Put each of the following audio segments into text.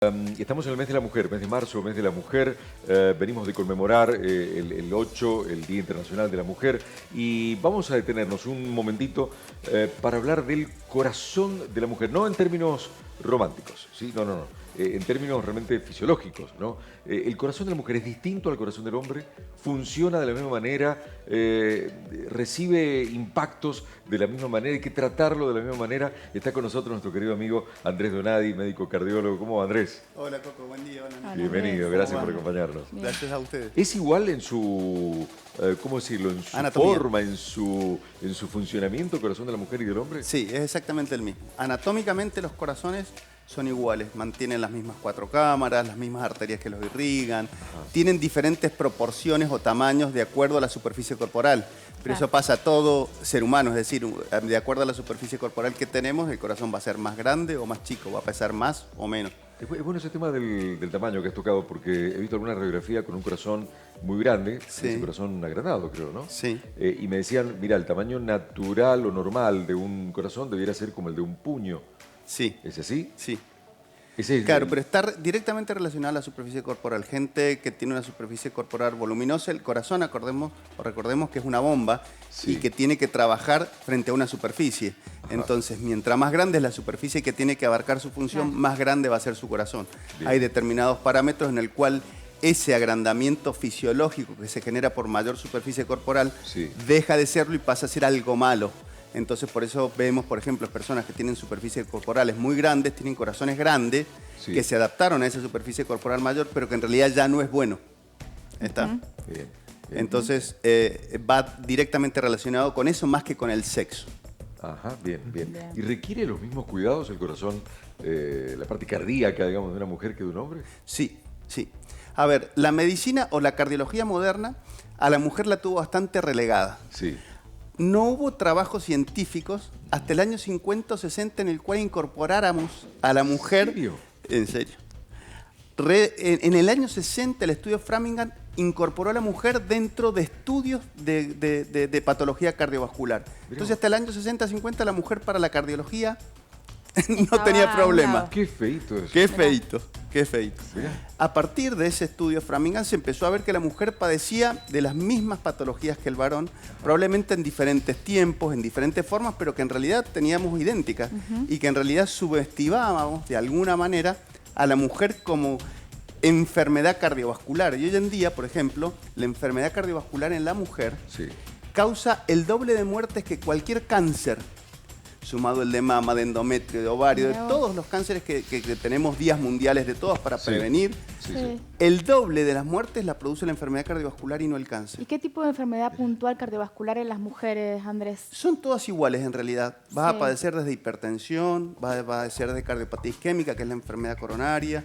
Estamos en el mes de la mujer, mes de marzo, mes de la mujer. Venimos de conmemorar el 8, el Día Internacional de la Mujer, y vamos a detenernos un momentito para hablar del corazón de la mujer, no en términos románticos, ¿sí? No. En términos realmente fisiológicos, ¿no? El corazón de la mujer es distinto al corazón del hombre, funciona de la misma manera, recibe impactos de la misma manera, hay que tratarlo de la misma manera. Está con nosotros nuestro querido amigo Andrés Donadi, médico cardiólogo. ¿Cómo va, Andrés? Hola, Coco, buen día. Hola. Bienvenido, gracias por acompañarnos. Gracias a ustedes. ¿Es igual en su, cómo decirlo, en su Anatomía. forma, en su funcionamiento, el corazón de la mujer y del hombre? Sí, es exactamente el mismo. Anatómicamente los corazones son iguales, mantienen las mismas 4 cámaras, las mismas arterias que los irrigan, tienen diferentes proporciones o tamaños de acuerdo a la superficie corporal. Pero eso pasa a todo ser humano, es decir, de acuerdo a la superficie corporal que tenemos, el corazón va a ser más grande o más chico, va a pesar más o menos. Es bueno ese tema del tamaño que has tocado, porque he visto alguna radiografía con un corazón muy grande, Sí. es un corazón agrandado, creo, ¿no? Sí. Y me decían, mira, el tamaño natural o normal de un corazón debiera ser como el de un puño. Sí. ¿Es así? Sí. Ese es Claro, pero está directamente relacionado a la superficie corporal. Gente que tiene una superficie corporal voluminosa, el corazón, recordemos que es una bomba, Sí. y que tiene que trabajar frente a una superficie. Entonces, mientras más grande es la superficie que tiene que abarcar su función, más grande va a ser su corazón. Bien. Hay determinados parámetros en el cual ese agrandamiento fisiológico que se genera por mayor superficie corporal Sí. deja de serlo y pasa a ser algo malo. Entonces, por eso vemos, por ejemplo, personas que tienen superficies corporales muy grandes, tienen corazones grandes, Sí. que se adaptaron a esa superficie corporal mayor, pero que en realidad ya no es bueno. ¿Está? Bien. Entonces, va directamente relacionado con eso más que con el sexo. Ajá, bien. ¿Y requiere los mismos cuidados el corazón, la parte cardíaca, digamos, de una mujer que de un hombre? Sí. A ver, la medicina o la cardiología moderna a la mujer la tuvo bastante relegada. Sí. No hubo trabajos científicos hasta el año 50 o 60 en el cual incorporáramos a la mujer. ¿En serio? En serio. En el año 60 el estudio Framingham incorporó a la mujer dentro de estudios de patología cardiovascular. Entonces hasta el año 60-50 la mujer para la cardiología no tenía problema. Qué feito eso. Qué feito. Mirá. A partir de ese estudio Framingham se empezó a ver que la mujer padecía de las mismas patologías que el varón, probablemente en diferentes tiempos, en diferentes formas, pero que en realidad teníamos idénticas y que en realidad subestimábamos de alguna manera a la mujer como enfermedad cardiovascular. Y hoy en día, por ejemplo, la enfermedad cardiovascular en la mujer Sí. causa el doble de muertes que cualquier cáncer, sumado el de mama, de endometrio, de ovario, de todos los cánceres que tenemos días mundiales de todos para Sí. prevenir. Sí. El doble de las muertes la produce la enfermedad cardiovascular y no el cáncer. ¿Y qué tipo de enfermedad puntual cardiovascular en las mujeres, Andrés? Son todas iguales en realidad. Vas Sí. a padecer desde hipertensión, vas a padecer de cardiopatía isquémica, que es la enfermedad coronaria,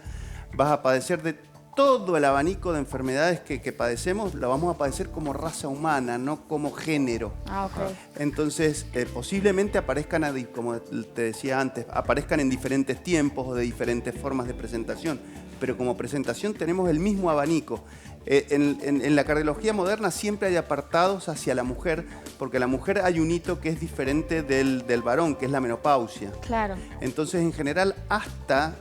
vas a padecer de todo el abanico de enfermedades que padecemos, la vamos a padecer como raza humana, no como género. Ah, ok. Entonces, posiblemente aparezcan, como te decía antes, aparezcan en diferentes tiempos o de diferentes formas de presentación, pero como presentación tenemos el mismo abanico. En la cardiología moderna siempre hay apartados hacia la mujer, porque la mujer hay un hito que es diferente del varón, que es la menopausia. Claro. Entonces, en general, hasta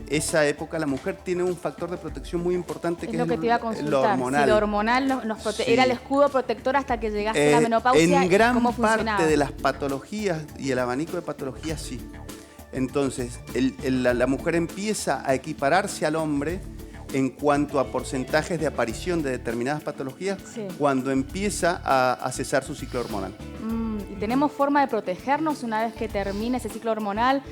esa época la mujer tiene un factor de protección muy importante, Es que lo es que te iba a lo consultar. hormonal. Si lo hormonal Sí. era el escudo protector hasta que llegase la menopausia. En gran ¿Cómo parte funcionaba? de las patologías y el abanico de patologías, sí. Entonces, la mujer empieza a equipararse al hombre en cuanto a porcentajes de aparición de determinadas patologías Sí. cuando empieza a cesar su ciclo hormonal. ¿Y tenemos forma de protegernos una vez que termine ese ciclo hormonal?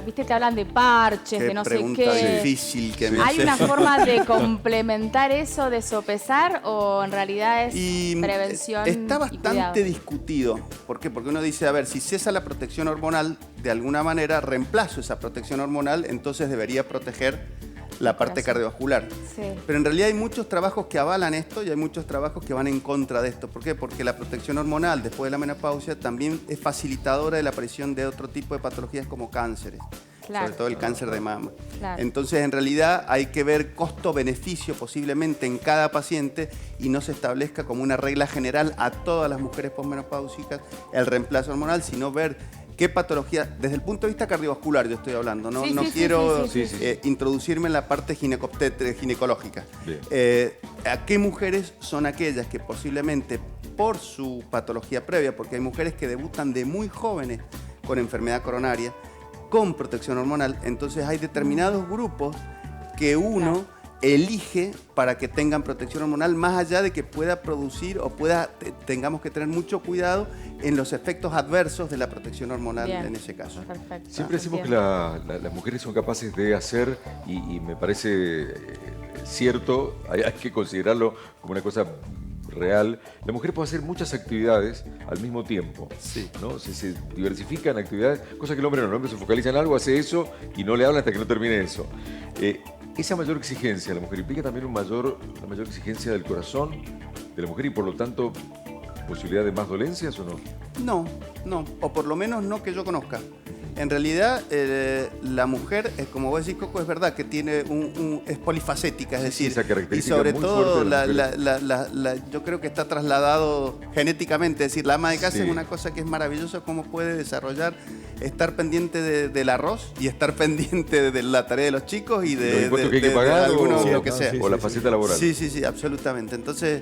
Viste, te hablan de parches, de no sé pregunta qué. difícil que me ¿Hay haces. una forma de complementar eso, de sopesar, o en realidad es prevención? Está y bastante cuidado? discutido. ¿Por qué? Porque uno dice, a ver, si cesa la protección hormonal, de alguna manera reemplazo esa protección hormonal, entonces debería proteger la parte Corazón. cardiovascular. Sí. Pero en realidad hay muchos trabajos que avalan esto y hay muchos trabajos que van en contra de esto. ¿Por qué? Porque la protección hormonal después de la menopausia también es facilitadora de la aparición de otro tipo de patologías como cánceres. Claro. Sobre todo el cáncer de mama. Claro. Entonces, en realidad hay que ver costo-beneficio posiblemente en cada paciente y no se establezca como una regla general a todas las mujeres posmenopáusicas el reemplazo hormonal, sino ver qué patología, desde el punto de vista cardiovascular yo estoy hablando, no, Sí, no sí, sí, quiero sí, introducirme en la parte ginecológica. ¿A qué mujeres son aquellas que posiblemente por su patología previa, porque hay mujeres que debutan de muy jóvenes con enfermedad coronaria, con protección hormonal, entonces hay determinados grupos que uno elige para que tengan protección hormonal, más allá de que pueda producir o tengamos que tener mucho cuidado en los efectos adversos de la protección hormonal en ese caso. Perfecto. Siempre decimos que las mujeres son capaces de hacer, y me parece cierto, hay que considerarlo como una cosa real. La mujer puede hacer muchas actividades al mismo tiempo, ¿no? Se diversifica en actividades, cosa que el hombre no. El hombre se focaliza en algo, hace eso y no le habla hasta que no termine eso. Esa mayor exigencia de la mujer implica también una mayor exigencia del corazón de la mujer y por lo tanto posibilidad de más dolencias, ¿o no? No, o por lo menos no que yo conozca. En realidad, la mujer, como vos decís, Coco, es verdad que tiene es polifacética, es decir, esa característica y sobre muy todo fuerte yo creo que está trasladado genéticamente, es decir, la ama de casa Sí. es una cosa que es maravillosa, cómo puede desarrollar, estar pendiente del arroz y estar pendiente de la tarea de los chicos y los impuestos que hay que pagar lo que sea. o la faceta laboral. Sí, absolutamente. Entonces,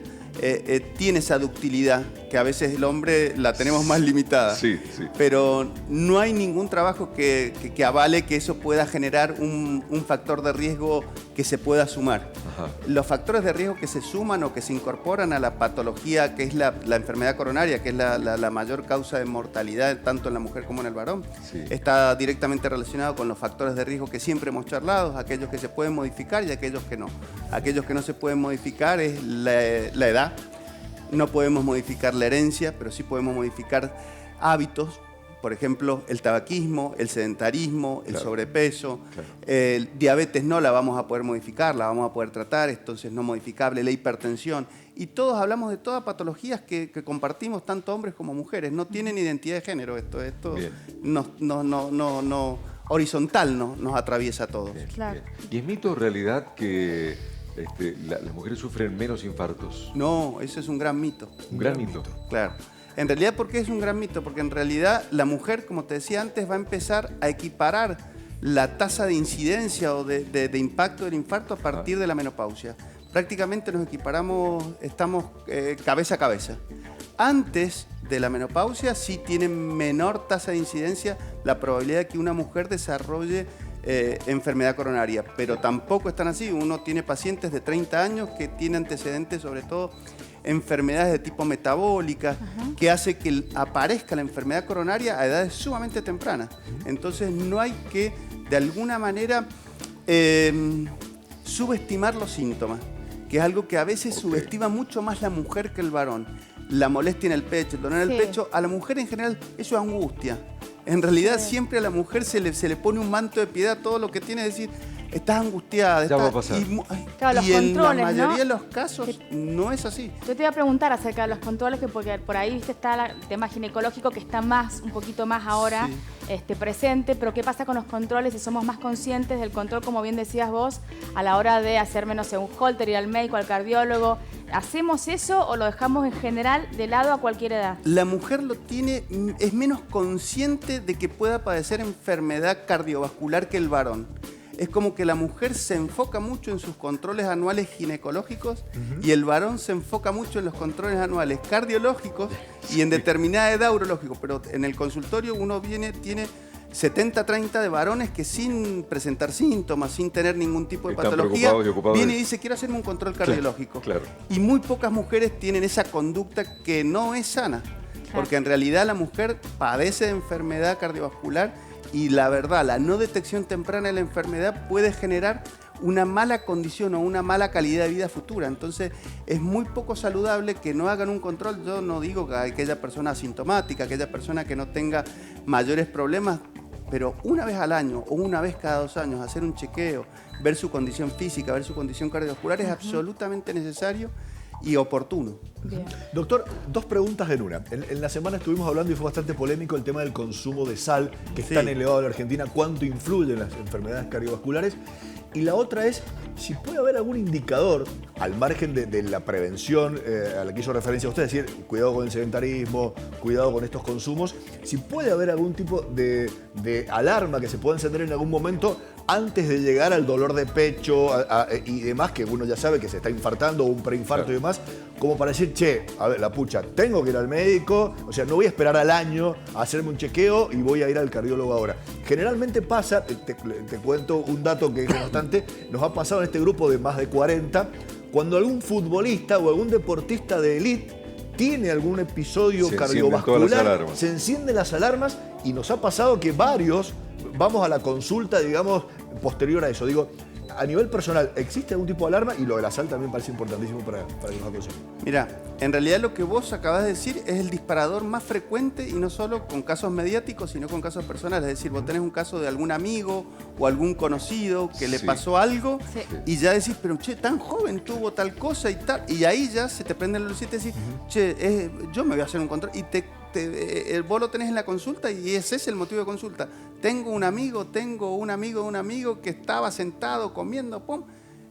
tiene esa ductilidad que a veces el hombre la tenemos más limitada. Sí. Pero no hay ningún trabajo que avale que eso pueda generar un factor de riesgo que se pueda sumar. Ajá. Los factores de riesgo que se suman o que se incorporan a la patología que es la enfermedad coronaria, que es la mayor causa de mortalidad tanto en la mujer como en el varón, está directamente relacionado con los factores de riesgo que siempre hemos charlado, aquellos que se pueden modificar y aquellos que no. Aquellos que no se pueden modificar es la edad. No podemos modificar la herencia, pero sí podemos modificar hábitos. Por ejemplo, el tabaquismo, el sedentarismo, el sobrepeso. El diabetes no la vamos a poder modificar, la vamos a poder tratar, entonces no modificable, la hipertensión. Y todos hablamos de todas patologías que compartimos tanto hombres como mujeres. No tienen identidad de género esto horizontal nos atraviesa a todos. Claro. ¿Y es mito o realidad que las mujeres sufren menos infartos? No, eso es un gran mito. Un gran mito. Claro. En realidad, ¿por qué es un gran mito? Porque en realidad la mujer, como te decía antes, va a empezar a equiparar la tasa de incidencia o de impacto del infarto a partir de la menopausia. Prácticamente nos equiparamos, estamos cabeza a cabeza. Antes de la menopausia sí tiene menor tasa de incidencia la probabilidad de que una mujer desarrolle enfermedad coronaria, pero tampoco están así. Uno tiene pacientes de 30 años que tienen antecedentes, sobre todo enfermedades de tipo metabólica, que hace que aparezca la enfermedad coronaria a edades sumamente tempranas. Entonces no hay que, de alguna manera, subestimar los síntomas, que es algo que a veces subestima mucho más la mujer que el varón. La molestia en el pecho, el dolor en el pecho, a la mujer en general eso es angustia. En realidad siempre a la mujer se le pone un manto de piedad, todo lo que tiene es decir, estás angustiada. Ya va a pasar. Claro, y en la controles, mayoría de los casos no es así. Yo te iba a preguntar acerca de los controles, porque por ahí está el tema ginecológico que está un poquito más ahora presente, pero ¿qué pasa con los controles si somos más conscientes del control, como bien decías vos, a la hora de hacerme, no sé, un holter, ir al médico, al cardiólogo? ¿Hacemos eso o lo dejamos en general de lado a cualquier edad? La mujer es menos consciente de que pueda padecer enfermedad cardiovascular que el varón. Es como que la mujer se enfoca mucho en sus controles anuales ginecológicos y el varón se enfoca mucho en los controles anuales cardiológicos y en determinada edad urológico. Pero en el consultorio uno tiene 70-30 de varones que sin presentar síntomas, sin tener ningún tipo de patología, viene y dice, quiero hacerme un control cardiológico. Claro. Y muy pocas mujeres tienen esa conducta que no es sana, porque en realidad la mujer padece de enfermedad cardiovascular y la verdad, la no detección temprana de la enfermedad puede generar una mala condición o una mala calidad de vida futura. Entonces, es muy poco saludable que no hagan un control. Yo no digo que aquella persona asintomática, aquella persona que no tenga mayores problemas, pero una vez al año o una vez cada 2 años hacer un chequeo, ver su condición física, ver su condición cardiovascular es absolutamente necesario y oportuno. Bien. Doctor, 2 preguntas en una. En la semana estuvimos hablando y fue bastante polémico el tema del consumo de sal, que es tan elevado en la Argentina, cuánto influye en las enfermedades cardiovasculares. Y la otra es, si puede haber algún indicador, al margen de la prevención a la que hizo referencia usted, es decir, cuidado con el sedentarismo, cuidado con estos consumos, si puede haber algún tipo de alarma que se pueda encender en algún momento antes de llegar al dolor de pecho y demás, que uno ya sabe que se está infartando o un preinfarto y demás, como para decir, che, a ver, la pucha, tengo que ir al médico, o sea, no voy a esperar al año a hacerme un chequeo y voy a ir al cardiólogo ahora. Generalmente pasa, te cuento un dato que no obstante, nos ha pasado en este grupo de más de 40, cuando algún futbolista o algún deportista de élite tiene algún episodio cardiovascular, se encienden las alarmas y nos ha pasado que varios vamos a la consulta, digamos, posterior a eso. Digo, a nivel personal, ¿existe algún tipo de alarma? Y lo de la sal también parece importantísimo para que nos aconsejen. Mira, en realidad lo que vos acabas de decir es el disparador más frecuente y no solo con casos mediáticos, sino con casos personales. Es decir, vos tenés un caso de algún amigo o algún conocido que le pasó algo y ya decís, pero che, tan joven tuvo tal cosa y tal. Y ahí ya se te prende la lucita y decís, che, yo me voy a hacer un control. Y vos lo tenés en la consulta y ese es el motivo de consulta. Tengo un amigo que estaba sentado comiendo, pum,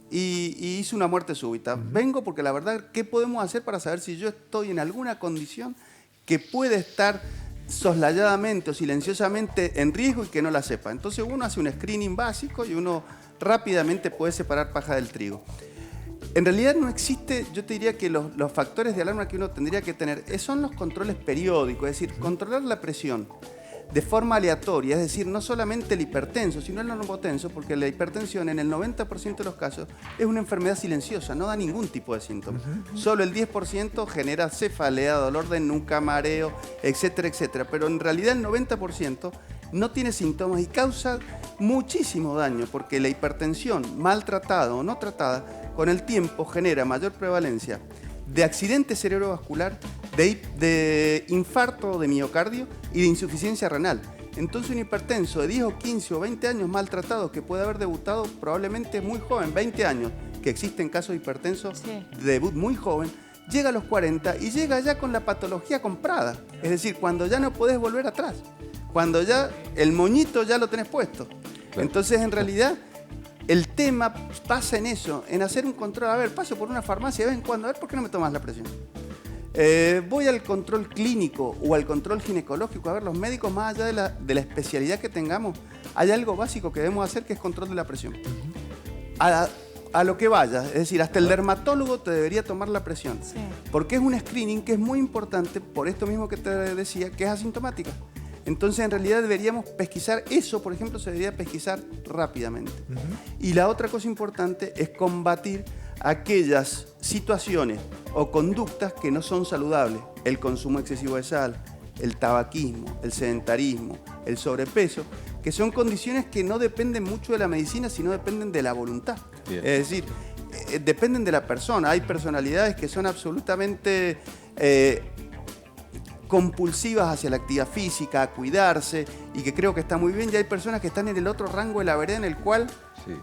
y hizo una muerte súbita. Vengo porque la verdad, ¿qué podemos hacer para saber si yo estoy en alguna condición que puede estar soslayadamente o silenciosamente en riesgo y que no la sepa? Entonces uno hace un screening básico y uno rápidamente puede separar paja del trigo. En realidad no existe, yo te diría que los factores de alarma que uno tendría que tener son los controles periódicos, es decir, controlar la presión de forma aleatoria, es decir, no solamente el hipertenso, sino el normotenso, porque la hipertensión en el 90% de los casos es una enfermedad silenciosa, no da ningún tipo de síntoma. Solo el 10% genera cefalea, dolor de nuca, mareo, etcétera, etcétera. Pero en realidad el 90% no tiene síntomas y causa muchísimo daño, porque la hipertensión maltratada o no tratada con el tiempo genera mayor prevalencia de accidente cerebrovascular, de infarto de miocardio y de insuficiencia renal. Entonces un hipertenso de 10 o 15 o 20 años maltratado que puede haber debutado probablemente muy joven, 20 años, que existen casos de hipertensos de debut muy joven, llega a los 40 y llega ya con la patología comprada. Es decir, cuando ya no podés volver atrás, cuando ya el moñito ya lo tenés puesto. Entonces en realidad el tema pasa en eso, en hacer un control. A ver, paso por una farmacia de vez en cuando, a ver, ¿por qué no me tomas la presión? Voy al control clínico o al control ginecológico. A ver, los médicos, más allá de la especialidad que tengamos, hay algo básico que debemos hacer que es control de la presión. A lo que vayas, es decir, hasta el dermatólogo te debería tomar la presión. Porque es un screening que es muy importante, por esto mismo que te decía, que es asintomática. Entonces, en realidad deberíamos pesquisar eso, por ejemplo, se debería pesquisar rápidamente. Y la otra cosa importante es combatir aquellas situaciones o conductas que no son saludables. El consumo excesivo de sal, el tabaquismo, el sedentarismo, el sobrepeso, que son condiciones que no dependen mucho de la medicina, sino dependen de la voluntad. Bien. Es decir, dependen de la persona. Hay personalidades que son absolutamente compulsivas hacia la actividad física, a cuidarse, y que creo que está muy bien, y hay personas que están en el otro rango de la vereda en el cual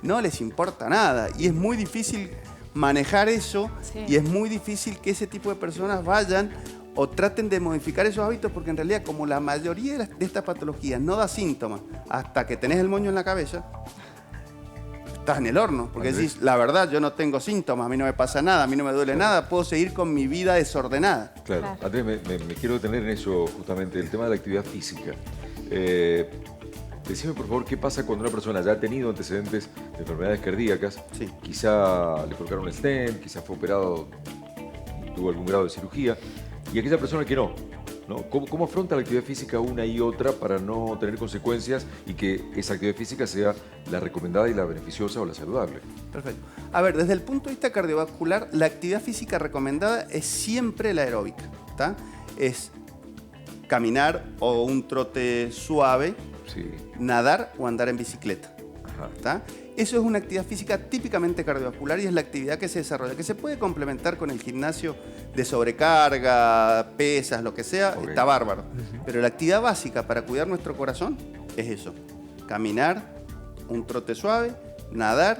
no les importa nada, y es muy difícil manejar eso, y es muy difícil que ese tipo de personas vayan o traten de modificar esos hábitos, porque en realidad, como la mayoría de estas patologías no da síntomas hasta que tenés el moño en la cabeza, estás en el horno, porque decís, la verdad, yo no tengo síntomas, a mí no me pasa nada, a mí no me duele nada, puedo seguir con mi vida desordenada. Claro. Andrés, me quiero detener en eso justamente, el tema de la actividad física. Decime, por favor, qué pasa cuando una persona ya ha tenido antecedentes de enfermedades cardíacas, quizá le colocaron un stent, quizá fue operado, tuvo algún grado de cirugía, y aquella persona que no. ¿Cómo afronta la actividad física una y otra para no tener consecuencias y que esa actividad física sea la recomendada y la beneficiosa o la saludable? Perfecto. A ver, desde el punto de vista cardiovascular, la actividad física recomendada es siempre la aeróbica, ¿tá? Es caminar o un trote suave, nadar o andar en bicicleta, ¿tá? Eso es una actividad física típicamente cardiovascular y es la actividad que se desarrolla, que se puede complementar con el gimnasio de sobrecarga, pesas, lo que sea, está bárbaro. Pero la actividad básica para cuidar nuestro corazón es eso: caminar, un trote suave, nadar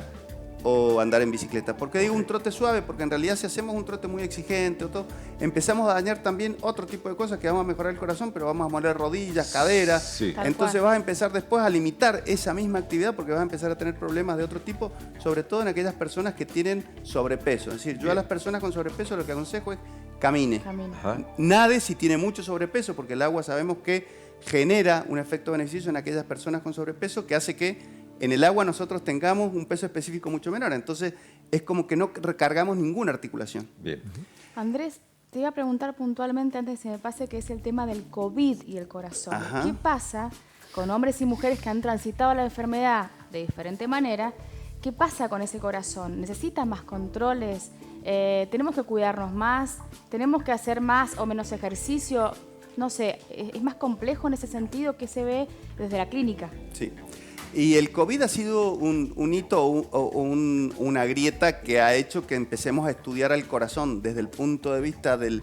o andar en bicicleta. ¿Por qué digo un trote suave? Porque en realidad si hacemos un trote muy exigente o todo, empezamos a dañar también otro tipo de cosas que vamos a mejorar el corazón, pero vamos a moler rodillas, caderas. Sí. Entonces vas a empezar después a limitar esa misma actividad porque vas a empezar a tener problemas de otro tipo, sobre todo en aquellas personas que tienen sobrepeso. Es decir, yo a las personas con sobrepeso lo que aconsejo es camine. Ajá. Nade si tiene mucho sobrepeso, porque el agua sabemos que genera un efecto beneficioso en aquellas personas con sobrepeso que hace que en el agua nosotros tengamos un peso específico mucho menor. Entonces es como que no recargamos ninguna articulación. Bien. Andrés, te iba a preguntar puntualmente antes de que se me pase, que es el tema del COVID y el corazón. Ajá. ¿Qué pasa con hombres y mujeres que han transitado la enfermedad de diferente manera? ¿Qué pasa con ese corazón? ¿Necesita más controles? ¿Tenemos que cuidarnos más? ¿Tenemos que hacer más o menos ejercicio? No sé, ¿es más complejo en ese sentido? ¿Qué se ve desde la clínica? Sí. Y el COVID ha sido un hito o una grieta que ha hecho que empecemos a estudiar al corazón desde el punto de vista del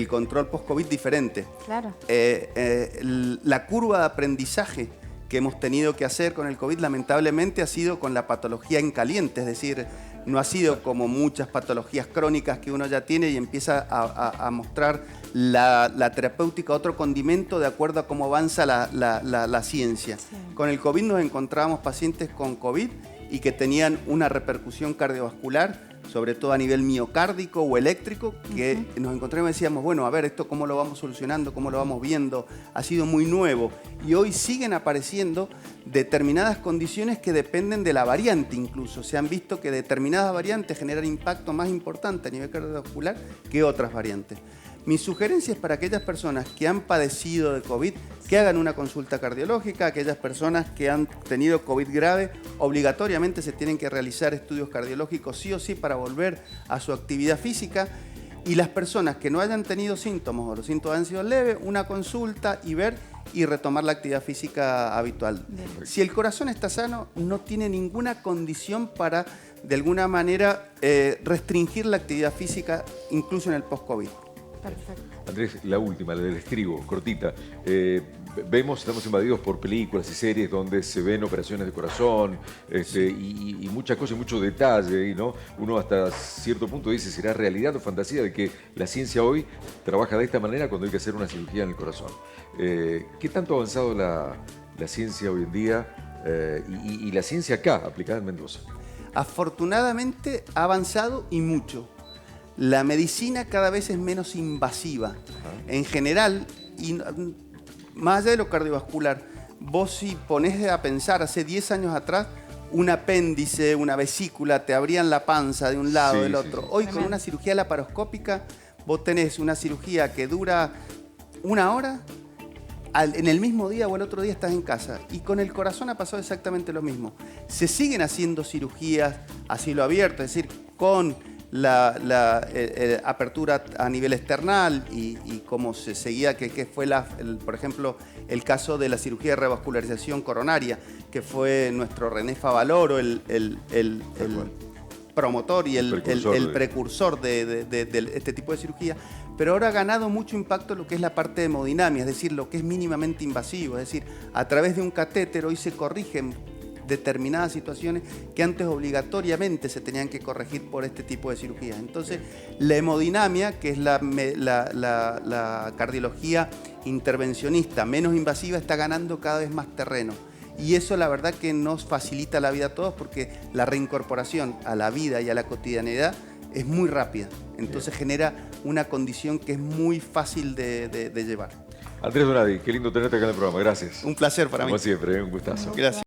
control post-COVID diferente. Claro. La curva de aprendizaje que hemos tenido que hacer con el COVID lamentablemente ha sido con la patología en caliente, es decir, no ha sido como muchas patologías crónicas que uno ya tiene y empieza a mostrar la terapéutica otro condimento de acuerdo a cómo avanza la ciencia. Sí. Con el COVID nos encontrábamos pacientes con COVID y que tenían una repercusión cardiovascular, sobre todo a nivel miocárdico o eléctrico, que nos encontramos y decíamos, bueno, a ver, esto cómo lo vamos solucionando, cómo lo vamos viendo, ha sido muy nuevo. Y hoy siguen apareciendo determinadas condiciones que dependen de la variante incluso. Se han visto que determinadas variantes generan impacto más importante a nivel cardiovascular que otras variantes. Mi sugerencia es para aquellas personas que han padecido de COVID, que hagan una consulta cardiológica. Aquellas personas que han tenido COVID grave, obligatoriamente se tienen que realizar estudios cardiológicos sí o sí para volver a su actividad física. Y las personas que no hayan tenido síntomas o los síntomas han sido leves, una consulta y ver y retomar la actividad física habitual. Bien. Si el corazón está sano, no tiene ninguna condición para, de alguna manera, restringir la actividad física, incluso en el post-COVID. Perfecto. Andrés, la última, la del estribo, cortita. Estamos invadidos por películas y series donde se ven operaciones de corazón y muchas cosas y mucho detalle, ¿no? Uno hasta cierto punto dice, ¿será realidad o fantasía de que la ciencia hoy trabaja de esta manera cuando hay que hacer una cirugía en el corazón? ¿Qué tanto ha avanzado la ciencia hoy en día y la ciencia acá, aplicada en Mendoza? Afortunadamente ha avanzado y mucho. La medicina cada vez es menos invasiva. En general, y más allá de lo cardiovascular, vos si ponés a pensar, hace 10 años atrás, un apéndice, una vesícula, te abrían la panza de un lado, del otro. Sí. Hoy con una cirugía laparoscópica, vos tenés una cirugía que dura 1 hora, en el mismo día o el otro día estás en casa. Y con el corazón ha pasado exactamente lo mismo. Se siguen haciendo cirugías a cielo abierto, es decir, con la apertura a nivel external y como se seguía, que fue, por ejemplo, el caso de la cirugía de revascularización coronaria, que fue nuestro René Favaloro, el promotor y el precursor de este tipo de cirugía, pero ahora ha ganado mucho impacto lo que es la parte de hemodinamia, es decir, lo que es mínimamente invasivo, es decir, a través de un catéter hoy se corrigen determinadas situaciones que antes obligatoriamente se tenían que corregir por este tipo de cirugías. Entonces, la hemodinamia, que es la cardiología intervencionista menos invasiva, está ganando cada vez más terreno. Y eso la verdad que nos facilita la vida a todos porque la reincorporación a la vida y a la cotidianidad es muy rápida. Entonces genera una condición que es muy fácil de llevar. Andrés Donadi, qué lindo tenerte acá en el programa, gracias. Un placer para mí. Como siempre, un gustazo. Gracias.